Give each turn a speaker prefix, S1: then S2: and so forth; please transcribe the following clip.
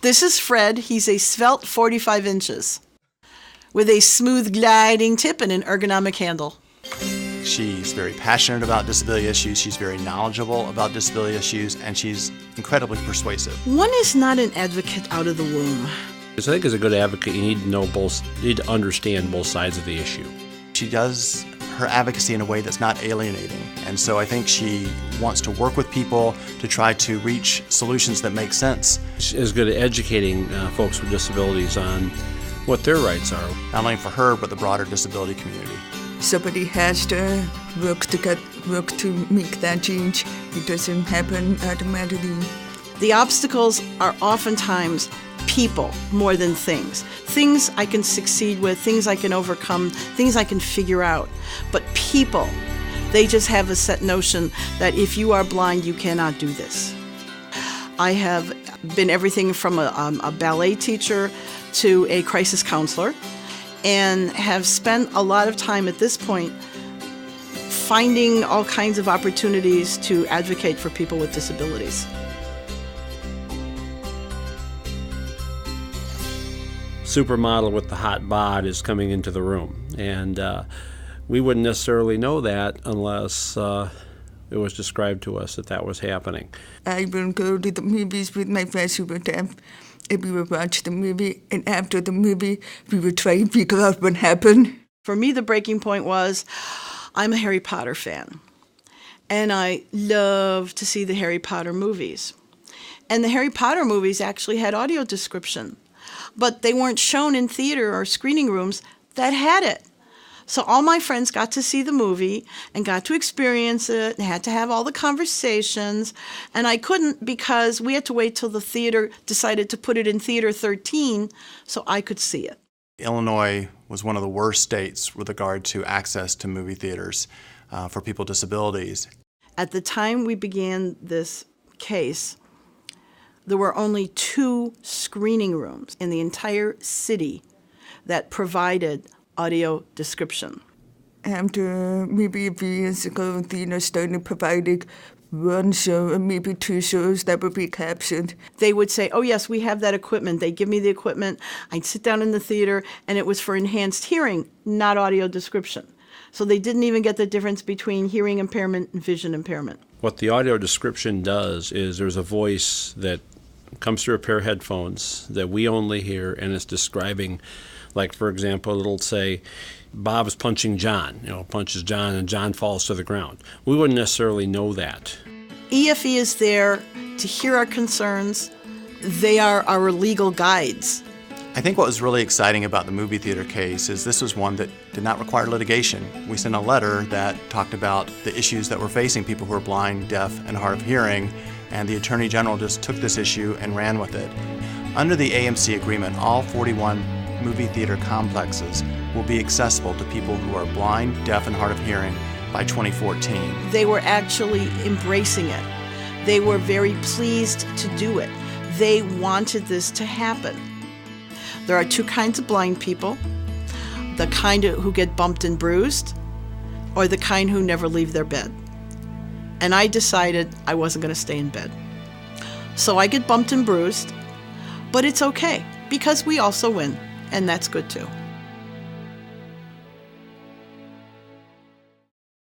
S1: This is Fred. He's a svelte 45 inches with a smooth gliding tip and an ergonomic handle.
S2: She's very passionate about disability issues, she's very knowledgeable about disability issues, and she's incredibly persuasive.
S1: One is not an advocate out of the womb.
S3: I think as a good advocate, you need to understand both sides of the issue.
S2: She does her advocacy in a way that's not alienating, and so I think she wants to work with people to try to reach solutions that make sense.
S3: She's good at educating folks with disabilities on what their rights are.
S2: Not only for her, but the broader disability community.
S4: Somebody has to work to make that change. It doesn't happen automatically.
S1: The obstacles are oftentimes people more than things. Things I can succeed with, things I can overcome, things I can figure out. But people, they just have a set notion that if you are blind, you cannot do this. I have been everything from a ballet teacher to a crisis counselor, and have spent a lot of time at this point finding all kinds of opportunities to advocate for people with disabilities.
S3: Supermodel with the hot bod is coming into the room, and we wouldn't necessarily know that unless it was described to us that was happening.
S4: I will go to the movies with my friends who were deaf, and we would watch the movie, and after the movie, we would try and figure out what happened.
S1: For me, the breaking point was I'm a Harry Potter fan, and I love to see the Harry Potter movies. And the Harry Potter movies actually had audio description, but they weren't shown in theater or screening rooms that had it. So all my friends got to see the movie and got to experience it and had to have all the conversations. And I couldn't because we had to wait till the theater decided to put it in Theater 13 so I could see it.
S2: Illinois was one of the worst states with regard to access to movie theaters for people with disabilities.
S1: At the time we began this case, there were only 2 screening rooms in the entire city that provided audio description.
S4: After maybe a few years ago, theater started providing one show or maybe 2 shows that would be captioned.
S1: They would say, oh yes, we have that equipment. They'd give me the equipment. I'd sit down in the theater, and it was for enhanced hearing, not audio description. So they didn't even get the difference between hearing impairment and vision impairment.
S3: What the audio description does is there's a voice that comes through a pair of headphones that we only hear, and it's describing, like, for example, it'll say, Bob's punching John, punches John, and John falls to the ground. We wouldn't necessarily know that.
S1: EFE is there to hear our concerns. They are our legal guides.
S2: I think what was really exciting about the movie theater case is this was one that did not require litigation. We sent a letter that talked about the issues that were facing people who are blind, deaf, and hard of hearing, and the Attorney General just took this issue and ran with it. Under the AMC agreement, all 41 movie theater complexes will be accessible to people who are blind, deaf, and hard of hearing by 2014.
S1: They were actually embracing it. They were very pleased to do it. They wanted this to happen. There are 2 kinds of blind people, the kind who get bumped and bruised, or the kind who never leave their bed. And I decided I wasn't going to stay in bed. So I get bumped and bruised, but it's okay, because we also win, and that's good too.